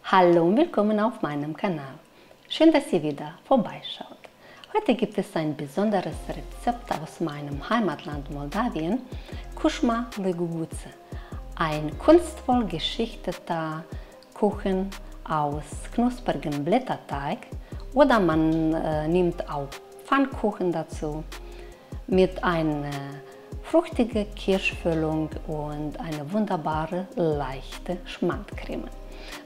Hallo und willkommen auf meinem Kanal. Schön, dass ihr wieder vorbeischaut. Heute gibt es ein besonderes Rezept aus meinem Heimatland Moldawien, Kuchma Leguguță. Ein kunstvoll geschichteter Kuchen aus knusprigem Blätterteig oder man nimmt auch Pfannkuchen dazu mit einer fruchtigen Kirschfüllung und eine wunderbare, leichte Schmandcreme.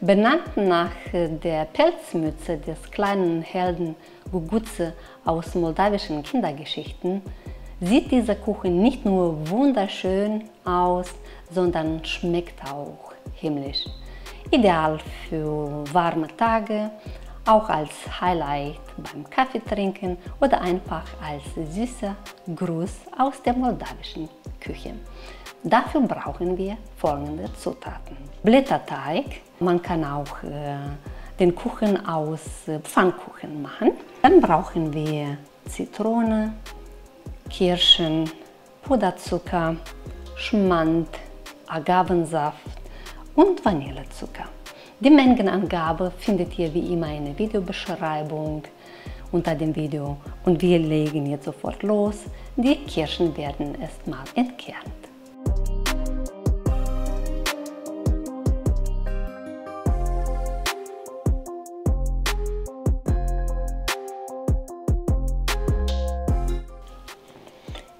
Benannt nach der Pelzmütze des kleinen Helden Guguță aus moldawischen Kindergeschichten, sieht dieser Kuchen nicht nur wunderschön aus, sondern schmeckt auch himmlisch. Ideal für warme Tage, auch als Highlight beim Kaffeetrinken oder einfach als süßer Gruß aus der moldawischen Küche. Dafür brauchen wir folgende Zutaten: Blätterteig, man kann auch den Kuchen aus Pfannkuchen machen. Dann brauchen wir Zitrone, Kirschen, Puderzucker, Schmand, Agavensaft und Vanillezucker. Die Mengenangabe findet ihr wie immer in der Videobeschreibung unter dem Video und wir legen jetzt sofort los. Die Kirschen werden erstmal entkernt.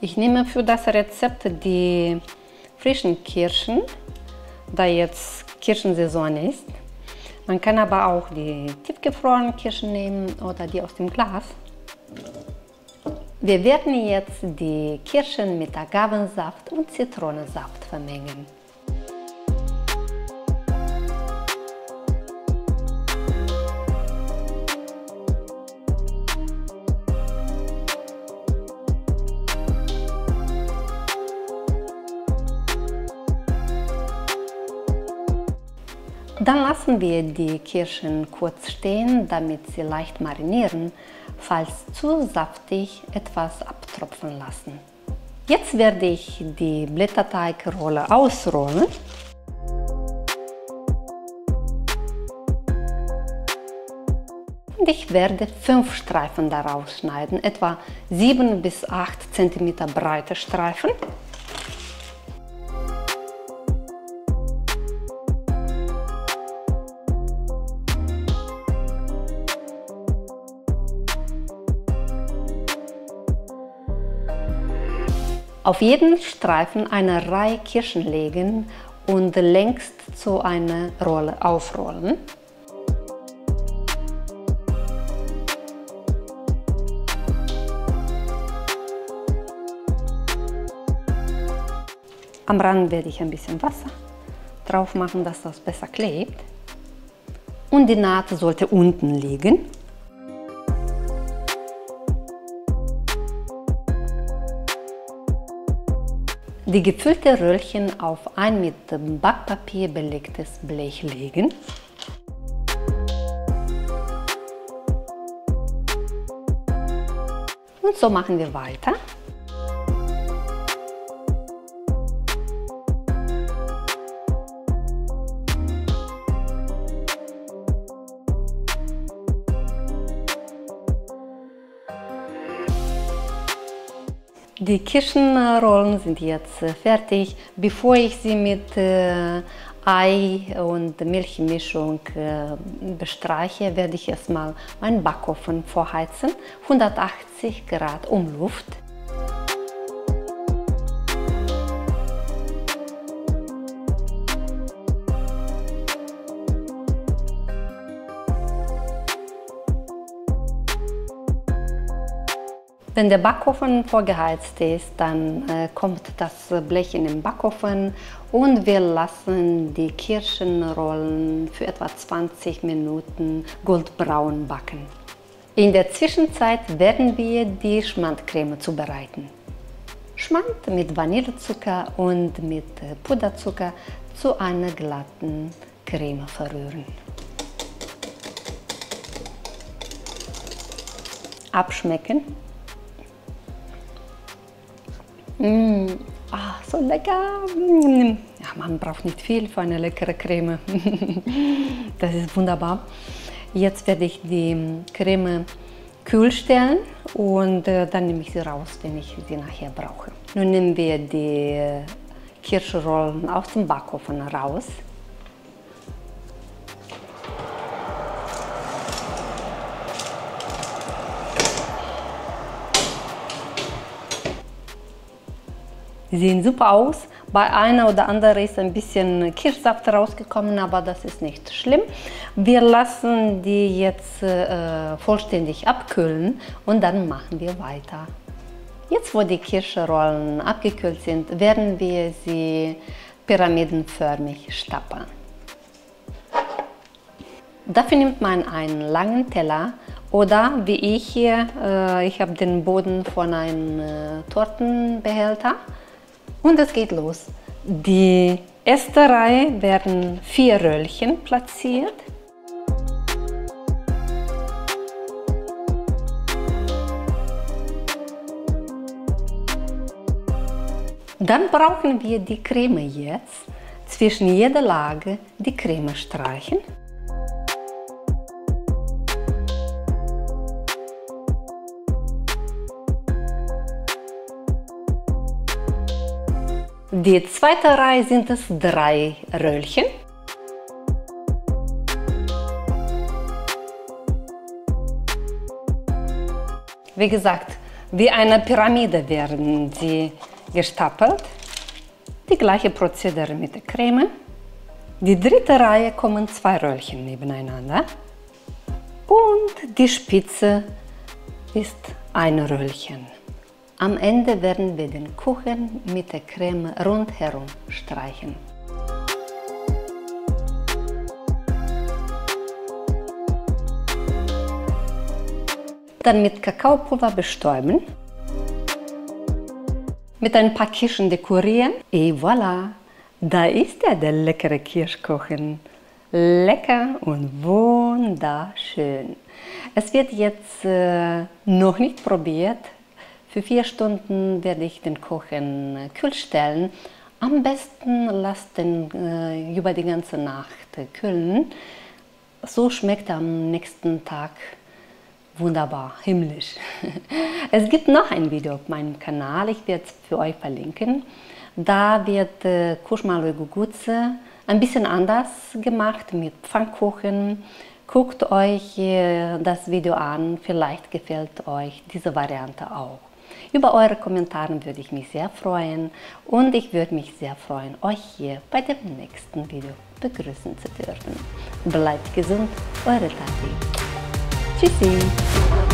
Ich nehme für das Rezept die frischen Kirschen, da jetzt Kirschensaison ist. Man kann aber auch die tiefgefrorenen Kirschen nehmen oder die aus dem Glas. Wir werden jetzt die Kirschen mit Agavensaft und Zitronensaft vermengen. Dann lassen wir die Kirschen kurz stehen, damit sie leicht marinieren, falls zu saftig etwas abtropfen lassen. Jetzt werde ich die Blätterteigrolle ausrollen. Und ich werde 5 Streifen daraus schneiden, etwa 7 bis 8 cm breite Streifen. Auf jeden Streifen eine Reihe Kirschen legen und längs zu einer Rolle aufrollen. Am Rand werde ich ein bisschen Wasser drauf machen, dass das besser klebt. Und die Naht sollte unten liegen. Die gefüllte Röllchen auf ein mit Backpapier belegtes Blech legen. Und so machen wir weiter. Die Kirschenrollen sind jetzt fertig. Bevor ich sie mit Ei und Milchmischung bestreiche, werde ich erstmal meinen Backofen vorheizen. 180 Grad Umluft. Wenn der Backofen vorgeheizt ist, dann kommt das Blech in den Backofen und wir lassen die Kirschenrollen für etwa 20 Minuten goldbraun backen. In der Zwischenzeit werden wir die Schmandcreme zubereiten. Schmand mit Vanillezucker und mit Puderzucker zu einer glatten Creme verrühren. Abschmecken. So lecker! Ja. man braucht nicht viel für eine leckere Creme. Das ist wunderbar. Jetzt werde ich die Creme kühl stellen und dann nehme ich sie raus, wenn ich sie nachher brauche. Nun nehmen wir die Kirschrollen aus dem Backofen raus. Die sehen super aus. Bei einer oder anderen ist ein bisschen Kirschsaft rausgekommen, aber das ist nicht schlimm. Wir lassen die jetzt vollständig abkühlen und dann machen wir weiter. Jetzt, wo die Kirschrollen abgekühlt sind, werden wir sie pyramidenförmig stapeln. Dafür nimmt man einen langen Teller oder wie ich hier, ich habe den Boden von einem Tortenbehälter. Und es geht los. Die erste Reihe werden 4 Röllchen platziert. Dann brauchen wir die Creme jetzt. Zwischen jeder Lage die Creme streichen. Die zweite Reihe sind es 3 Röllchen. Wie gesagt, wie eine Pyramide werden sie gestapelt. Die gleiche Prozedere mit der Creme. Die dritte Reihe kommen 2 Röllchen nebeneinander. Und die Spitze ist ein Röllchen. Am Ende werden wir den Kuchen mit der Creme rundherum streichen. Dann mit Kakaopulver bestäuben, mit ein paar Kirschen dekorieren. Et voilà, da ist er, der leckere Kirschkuchen. Lecker und wunderschön. Es wird jetzt noch nicht probiert. Für 4 Stunden werde ich den Kuchen kühl stellen. Am besten lasst den über die ganze Nacht kühlen. So schmeckt er am nächsten Tag wunderbar, himmlisch. Es gibt noch ein Video auf meinem Kanal, ich werde es für euch verlinken. Da wird Kuchma lui Guguță ein bisschen anders gemacht mit Pfannkuchen. Guckt euch das Video an, vielleicht gefällt euch diese Variante auch. Über eure Kommentare würde ich mich sehr freuen und ich würde mich sehr freuen, euch hier bei dem nächsten Video begrüßen zu dürfen. Bleibt gesund, eure Tati. Tschüssi!